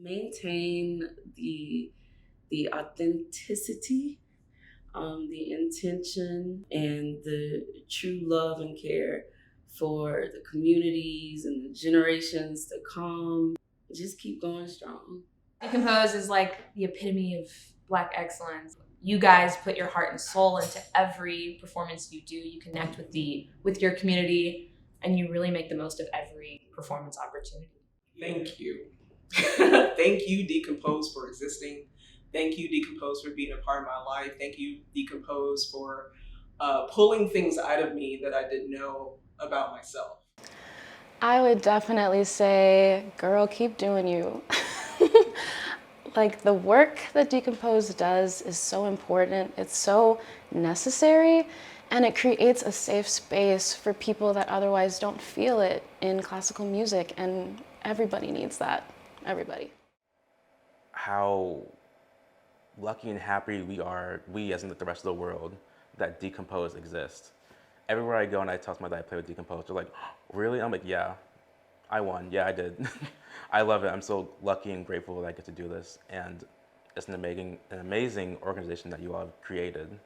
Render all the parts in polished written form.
Maintain the authenticity, the intention, and the true love and care for the communities and the generations to come. Just keep going strong. Decompose is like the epitome of Black excellence. You guys put your heart and soul into every performance you do. You connect with your community, and you really make the most of every performance opportunity. Thank you. Thank you, Decompose, for existing. Thank you, Decompose, for being a part of my life. Thank you, Decompose, for pulling things out of me that I didn't know about myself. I would definitely say, girl, keep doing you. Like, the work that Decompose does is so important. It's so necessary, and it creates a safe space for people that otherwise don't feel it in classical music, and everybody needs that. Everybody. How lucky and happy we are, we as in the rest of the world, that Decompose exists. Everywhere I go and I tell someone that I play with Decompose, they're like, really? I'm like, yeah, I won. Yeah, I did. I love it. I'm so lucky and grateful that I get to do this. And it's an amazing organization that you all have created.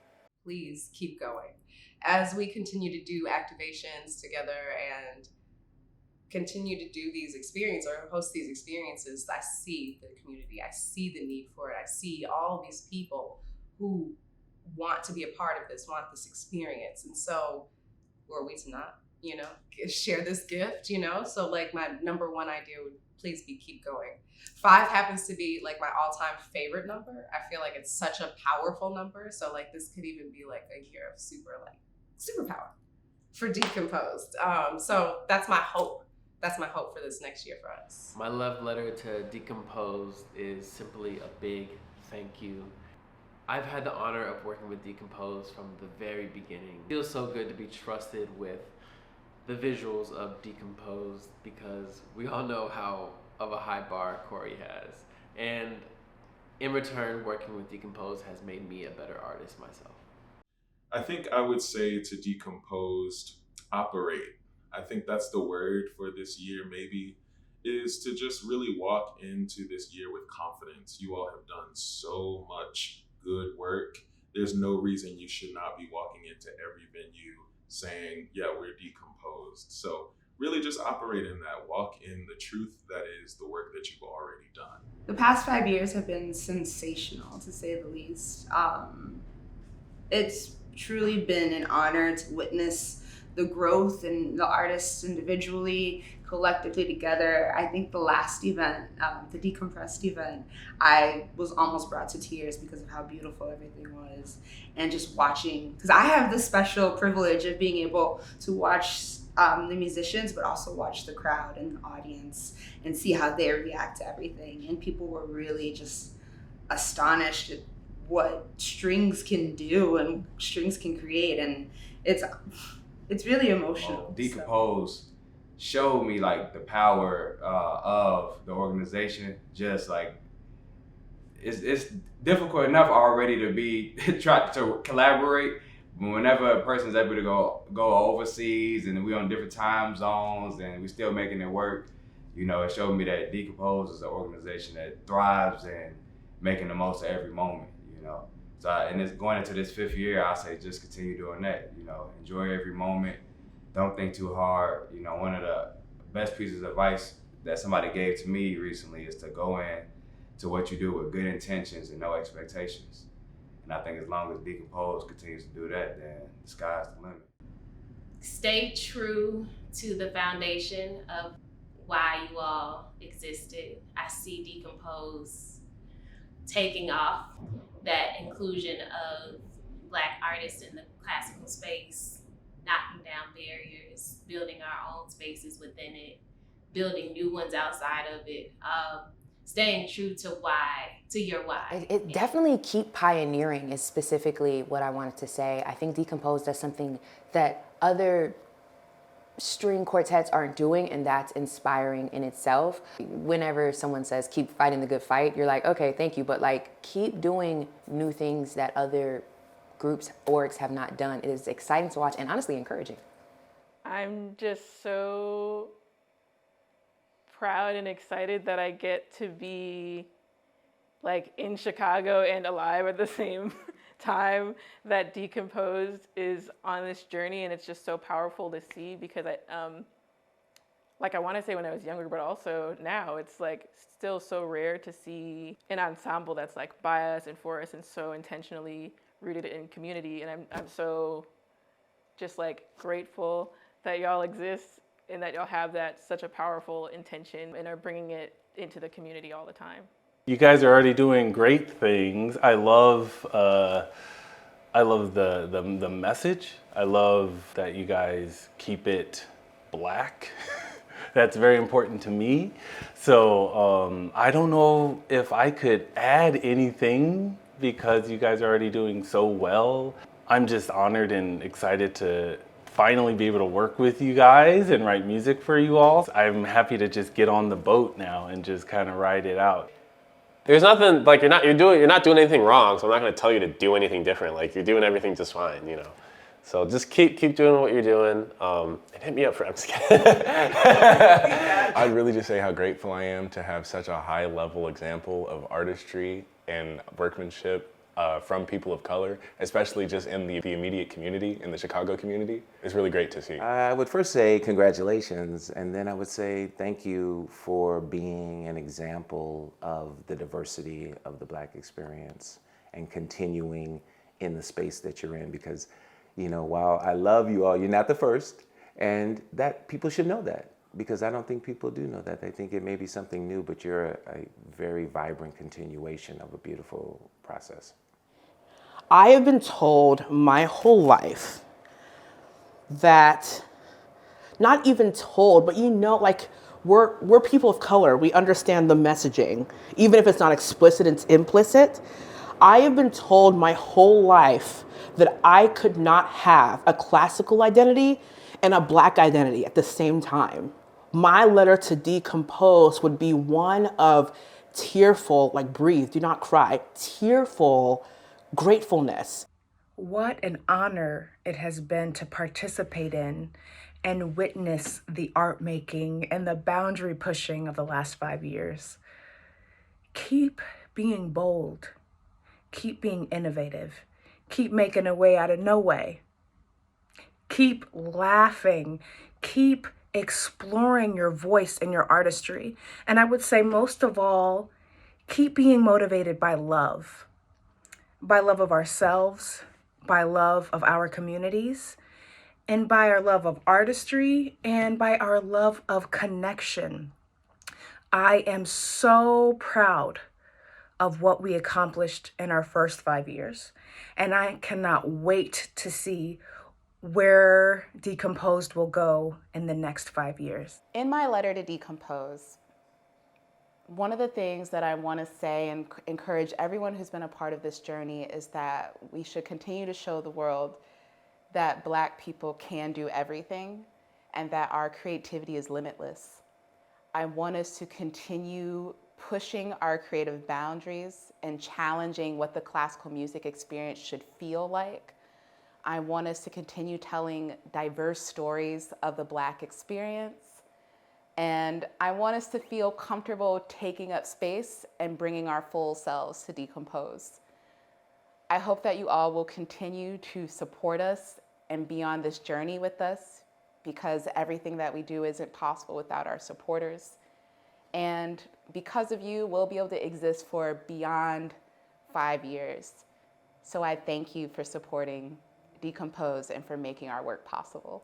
Please keep going. As we continue to do activations together and continue to do these experiences or host these experiences, I see the community. I see the need for it. I see all these people who want to be a part of this, want this experience. And so were we to not, share this gift, So like my number one idea would please be keep going. 5 happens to be like my all-time favorite number. I feel like it's such a powerful number. So like this could even be like a year of superpower for Decomposed. So that's my hope. That's my hope for this next year for us. My love letter to Decomposed is simply a big thank you. I've had the honor of working with Decomposed from the very beginning. It feels so good to be trusted with the visuals of Decomposed because we all know how of a high bar Kori has. And in return, working with Decomposed has made me a better artist myself. I think I would say to Decomposed, operate. I think that's the word for this year, maybe, is to just really walk into this year with confidence. You all have done so much good work. There's no reason you should not be walking into every venue saying, yeah, we're Decomposed. So really just operate in that, walk in the truth that is the work that you've already done. The past 5 years have been sensational, to say the least. It's truly been an honor to witness the growth in the artists individually, collectively together. I think the last event, the Decompressed event, I was almost brought to tears because of how beautiful everything was. And just watching, because I have the special privilege of being able to watch the musicians, but also watch the crowd and the audience and see how they react to everything. And people were really just astonished at what strings can do and strings can create. And it's really emotional. Decompose showed me like the power of the organization. Just like it's difficult enough already to be try to collaborate. But whenever a person's able to go overseas and we on different time zones and we still making it work, it showed me that Decompose is an organization that thrives and making the most of every moment. So and it's going into this 5th year, I say just continue doing that. Enjoy every moment. Don't think too hard. One of the best pieces of advice that somebody gave to me recently is to go in to what you do with good intentions and no expectations. And I think as long as Decompose continues to do that, then the sky's the limit. Stay true to the foundation of why you all existed. I see Decompose taking off. That inclusion of Black artists in the classical space, knocking down barriers, building our own spaces within it, building new ones outside of it, staying true to your why. It definitely keep pioneering is specifically what I wanted to say. I think Decompose does something that other string quartets aren't doing, and that's inspiring in itself. Whenever someone says keep fighting the good fight, you're like, okay, thank you, but like keep doing new things that other groups, orgs have not done. It is exciting to watch and honestly encouraging. I'm just so proud and excited that I get to be like in Chicago and alive at the same time that Decomposed is on this journey, and it's just so powerful to see because I want to say when I was younger, but also now it's like still so rare to see an ensemble that's like by us and for us and so intentionally rooted in community. And I'm so just like grateful that y'all exist and that y'all have that such a powerful intention and are bringing it into the community all the time. You guys are already doing great things. I love the message. I love that you guys keep it Black. That's very important to me. So I don't know if I could add anything because you guys are already doing so well. I'm just honored and excited to finally be able to work with you guys and write music for you all. I'm happy to just get on the boat now and just kind of ride it out. There's nothing like you're not doing anything wrong, so I'm not going to tell you to do anything different. Like you're doing everything just fine, you know. So just keep doing what you're doing, and hit me up for. I'm just kidding. I'd really just say how grateful I am to have such a high level example of artistry and workmanship from people of color, especially just in the immediate community, in the Chicago community. It's really great to see. I would first say congratulations, and then I would say thank you for being an example of the diversity of the Black experience and continuing in the space that you're in, because you know, while I love you all, you're not the first, and that people should know that, because I don't think people do know that. They think it may be something new, but you're a very vibrant continuation of a beautiful process. I have been told my whole life that, not even told, but you know, like we're people of color. We understand the messaging, even if it's not explicit, it's implicit. I have been told my whole life that I could not have a classical identity and a Black identity at the same time. My letter to Decompose would be one of tearful, like breathe, do not cry, tearful gratefulness. What an honor it has been to participate in and witness the art making and the boundary pushing of the last 5 years. Keep being bold, keep being innovative. Keep making a way out of no way. Keep laughing. Keep exploring your voice and your artistry. And I would say most of all, keep being motivated by love of ourselves, by love of our communities, and by our love of artistry, and by our love of connection. I am so proud of what we accomplished in our first 5 years. And I cannot wait to see where Decomposed will go in the next 5 years. In my letter to Decompose, one of the things that I want to say and encourage everyone who's been a part of this journey is that we should continue to show the world that Black people can do everything and that our creativity is limitless. I want us to continue pushing our creative boundaries and challenging what the classical music experience should feel like. I want us to continue telling diverse stories of the Black experience. And I want us to feel comfortable taking up space and bringing our full selves to Decompose. I hope that you all will continue to support us and be on this journey with us, because everything that we do isn't possible without our supporters. And because of you, we'll be able to exist for beyond 5 years. So I thank you for supporting Decompose and for making our work possible.